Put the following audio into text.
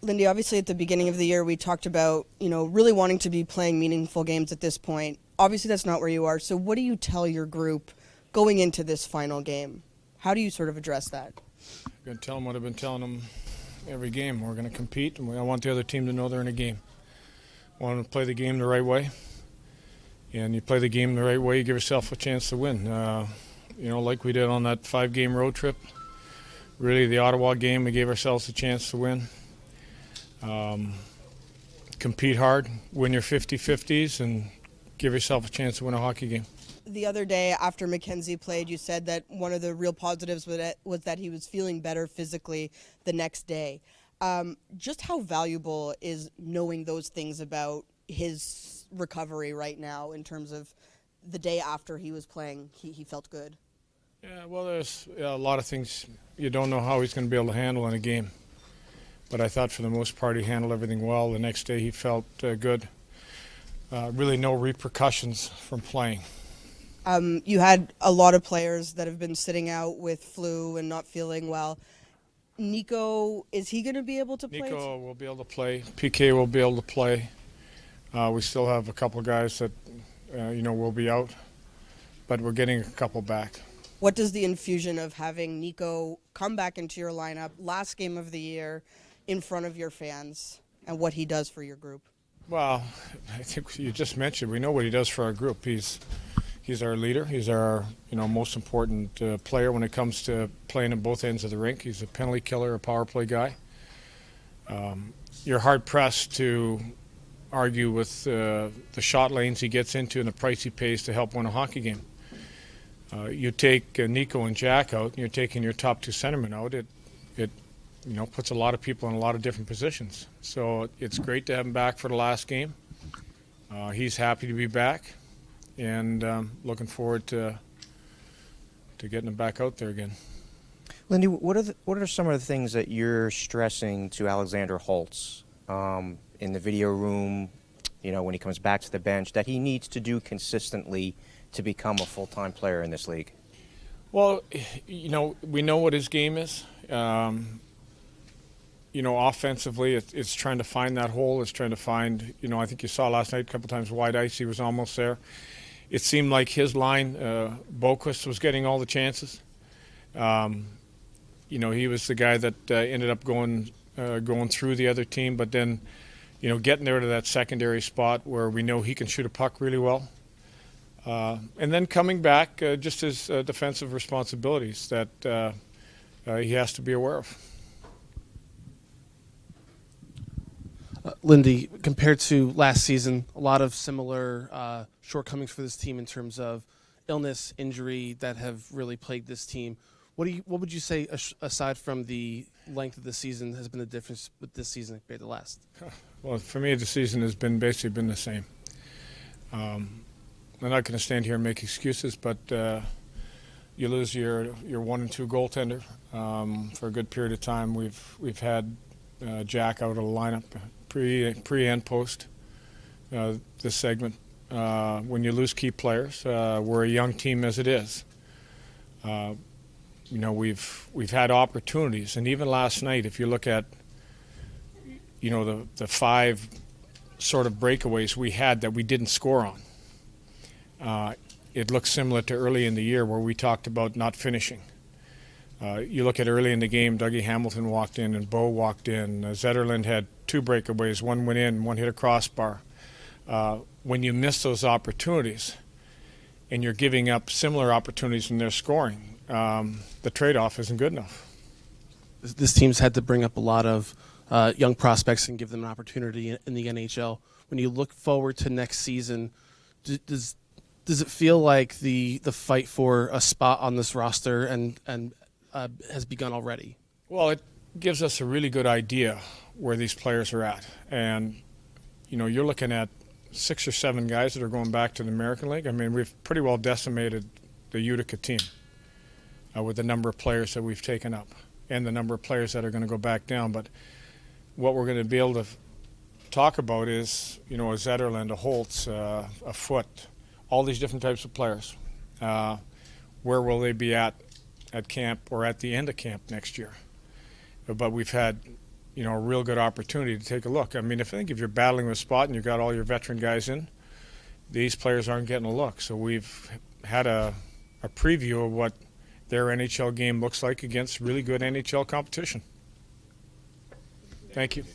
Lindy, obviously at the beginning of the year we talked about, really wanting to be playing meaningful games at this point. Obviously that's not where you are. So what do you tell your group going into this final game? How do you sort of address that? I'm going to tell them what I've been telling them every game. We're going to compete, and I want the other team to know they're in a game. I want them to play the game the right way. And you play the game the right way, you give yourself a chance to win. Like we did on that 5-game road trip. Really, the Ottawa game, we gave ourselves a chance to win. Compete hard, win your 50-50s, and give yourself a chance to win a hockey game. The other day after Mackenzie played, you said that one of the real positives was that he was feeling better physically the next day. Just how valuable is knowing those things about his recovery right now in terms of the day after he was playing, he felt good? Yeah, well, there's a lot of things you don't know how he's going to be able to handle in a game. But I thought for the most part he handled everything well. The next day he felt good. Really no repercussions from playing. You had a lot of players that have been sitting out with flu and not feeling well. Nico, is he going to be able to play? Nico will be able to play. PK will be able to play. We still have a couple of guys that, will be out. But we're getting a couple back. What does the infusion of having Nico come back into your lineup, last game of the year, in front of your fans, and what he does for your group? Well, I think you just mentioned, we know what he does for our group. He's our leader. He's our most important player when it comes to playing on both ends of the rink. He's a penalty killer, a power play guy. You're hard pressed to argue with the shot lanes he gets into and the price he pays to help win a hockey game. You take Nico and Jack out, and you're taking your top 2 centermen out. It puts a lot of people in a lot of different positions. So it's great to have him back for the last game. He's happy to be back, and looking forward to getting him back out there again. Lindy, what are some of the things that you're stressing to Alexander Holtz in the video room, when he comes back to the bench, that he needs to do consistently to become a full-time player in this league? Well, we know what his game is. Offensively, it's trying to find that hole. It's trying to find, I think you saw last night a couple times wide ice. He was almost there. It seemed like his line, Boquist, was getting all the chances. He was the guy that ended up going through the other team, but then, getting there to that secondary spot where we know he can shoot a puck really well. And then coming back, just his defensive responsibilities that he has to be aware of. Lindy, compared to last season, a lot of similar shortcomings for this team in terms of illness, injury that have really plagued this team. What would you say, aside from the length of the season, has been the difference with this season compared to last? Well, for me, the season has basically been the same. I'm not going to stand here and make excuses, but you lose your 1 and 2 goaltender for a good period of time. We've had Jack out of the lineup pre and post this segment. When you lose key players, we're a young team as it is. We've had opportunities, and even last night, if you look at the 5 sort of breakaways we had that we didn't score on. It looks similar to early in the year where we talked about not finishing. You look at early in the game, Dougie Hamilton walked in and Bo walked in. Zetterlund had 2 breakaways, one went in, one hit a crossbar. When you miss those opportunities and you're giving up similar opportunities in their scoring, the trade-off isn't good enough. This team's had to bring up a lot of young prospects and give them an opportunity in the NHL. When you look forward to next season, does it feel like the fight for a spot on this roster and has begun already? Well, it gives us a really good idea where these players are at. And, you're looking at 6 or 7 guys that are going back to the American League. I mean, we've pretty well decimated the Utica team with the number of players that we've taken up and the number of players that are going to go back down. But what we're going to be able to talk about is, a Zetterlund, a Holtz, a Foote, all these different types of players. Where will they be at camp or at the end of camp next year? But we've had you know, a real good opportunity to take a look. I mean, I think if you're battling the spot and you've got all your veteran guys in, these players aren't getting a look. So we've had a preview of what their NHL game looks like against really good NHL competition. Thank you.